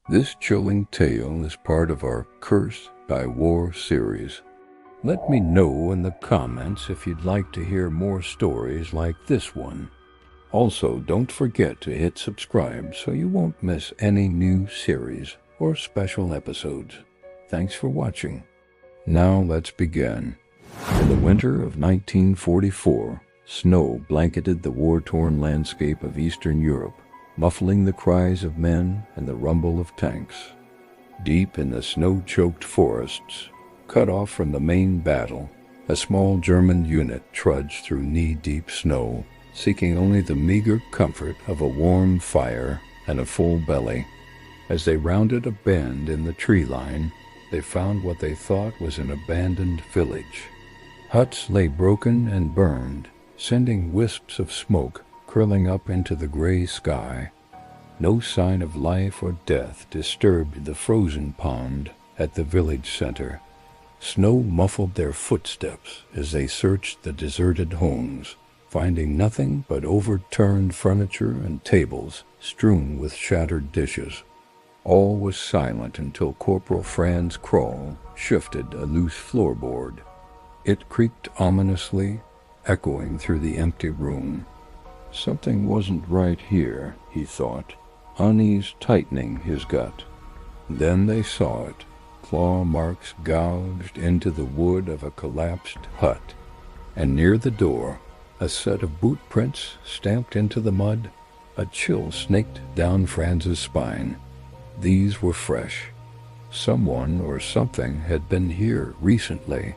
This chilling tale is part of our Curse by War series. Let me know in the comments if you'd like to hear more stories like this one. Also, don't forget to hit subscribe so you won't miss any new series or special episodes. Thanks for watching. Now let's begin. In the winter of 1944, snow blanketed the war-torn landscape of Eastern Europe, muffling the cries of men and the rumble of tanks. Deep in the snow-choked forests, cut off from the main battle, a small German unit trudged through knee-deep snow, seeking only the meager comfort of a warm fire and a full belly. As they rounded a bend in the tree line, they found what they thought was an abandoned village. Huts lay broken and burned, sending wisps of smoke curling up into the gray sky. No sign of life or death disturbed the frozen pond at the village center. Snow muffled their footsteps as they searched the deserted homes, finding nothing but overturned furniture and tables strewn with shattered dishes. All was silent until Corporal Franz Kroll shifted a loose floorboard. It creaked ominously, echoing through the empty room. Something wasn't right here, he thought, unease tightening his gut. Then they saw it, claw marks gouged into the wood of a collapsed hut, and near the door, a set of boot prints stamped into the mud. A chill snaked down Franz's spine. These were fresh. Someone or something had been here recently,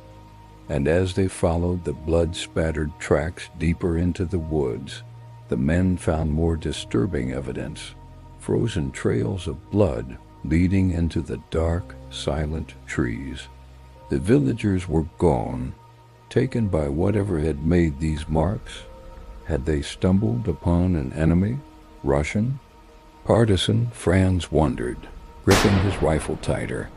and as they followed the blood-spattered tracks deeper into the woods, the men found more disturbing evidence, frozen trails of blood leading into the dark, silent trees. The villagers were gone, taken by whatever had made these marks. Had they stumbled upon an enemy, Russian? Partisan, Franz wondered, gripping his rifle tighter.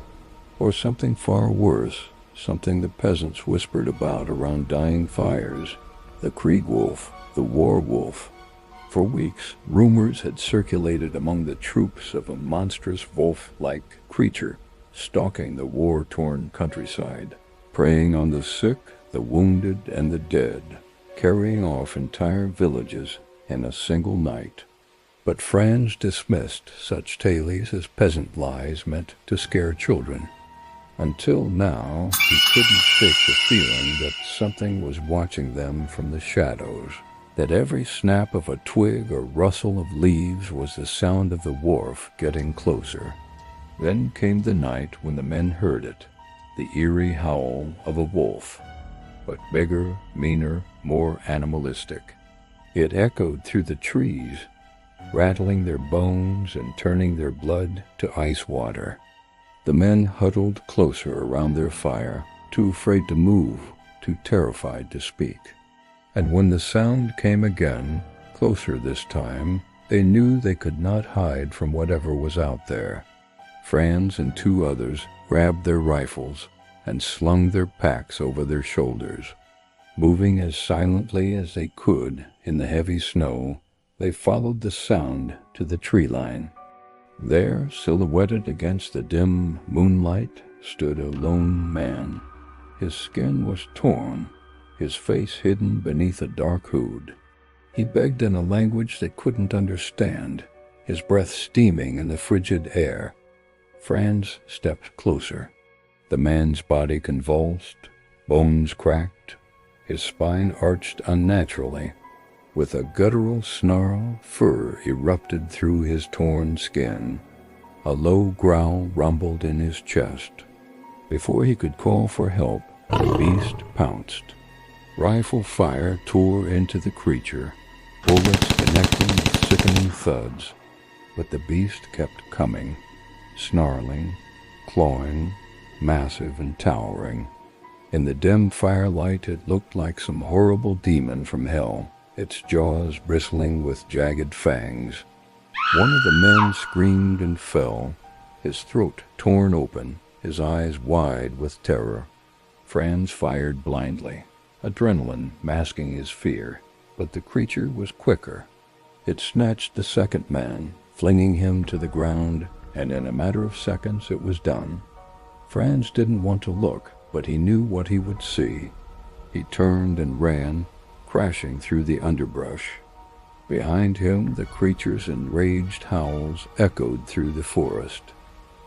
Or something far worse, something the peasants whispered about around dying fires, the Kriegwolf, the Warwolf. For weeks, rumors had circulated among the troops of a monstrous wolf-like creature stalking the war-torn countryside, preying on the sick, the wounded, and the dead, carrying off entire villages in a single night. But Franz dismissed such tales as peasant lies meant to scare children. Until now, he couldn't shake the feeling that something was watching them from the shadows, that every snap of a twig or rustle of leaves was the sound of the wharf getting closer. Then came the night when the men heard it, the eerie howl of a wolf, but bigger, meaner, more animalistic. It echoed through the trees, rattling their bones and turning their blood to ice water. The men huddled closer around their fire, too afraid to move, too terrified to speak. And when the sound came again, closer this time, they knew they could not hide from whatever was out there. Franz and two others grabbed their rifles and slung their packs over their shoulders. Moving as silently as they could in the heavy snow, they followed the sound to the tree line. There, silhouetted against the dim moonlight, stood a lone man. His skin was torn, his face hidden beneath a dark hood. He begged in a language they couldn't understand, his breath steaming in the frigid air. Franz stepped closer. The man's body convulsed, bones cracked, his spine arched unnaturally. With a guttural snarl, fur erupted through his torn skin. A low growl rumbled in his chest. Before he could call for help, the beast pounced. Rifle fire tore into the creature, bullets connecting with sickening thuds. But the beast kept coming, snarling, clawing, massive and towering. In the dim firelight, it looked like some horrible demon from hell, its jaws bristling with jagged fangs. One of the men screamed and fell, his throat torn open, his eyes wide with terror. Franz fired blindly, adrenaline masking his fear, but the creature was quicker. It snatched the second man, flinging him to the ground, and in a matter of seconds it was done. Franz didn't want to look, but he knew what he would see. He turned and ran, crashing through the underbrush. Behind him, the creature's enraged howls echoed through the forest.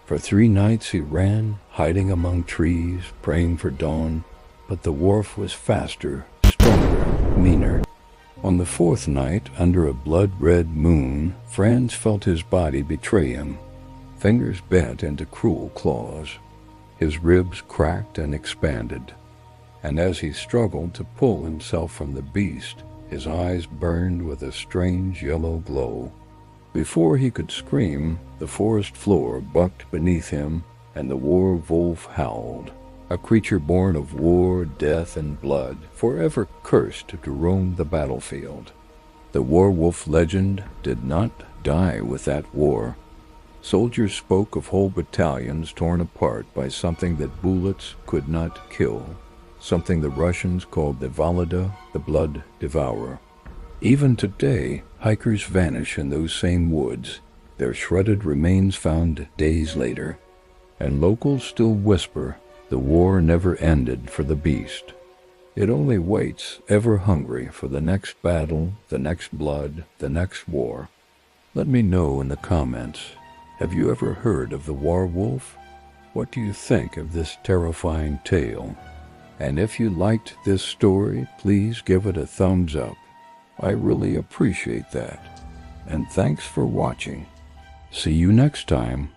For 3 nights he ran, hiding among trees, praying for dawn, but the Warwolf was faster, stronger, meaner. On the 4th night, under a blood-red moon, Franz felt his body betray him. Fingers bent into cruel claws. His ribs cracked and expanded, and as he struggled to pull himself from the beast, his eyes burned with a strange yellow glow. Before he could scream, the forest floor bucked beneath him, and the Warwolf howled, a creature born of war, death, and blood, forever cursed to roam the battlefield. The Warwolf legend did not die with that war. Soldiers spoke of whole battalions torn apart by something that bullets could not kill, something the Russians called the Valada, the blood devourer. Even today, hikers vanish in those same woods, their shredded remains found days later, and locals still whisper the war never ended for the beast. It only waits, ever hungry for the next battle, the next blood, the next war. Let me know in the comments. Have you ever heard of the Warwolf? What do you think of this terrifying tale? And if you liked this story, please give it a thumbs up. I really appreciate that. And thanks for watching. See you next time.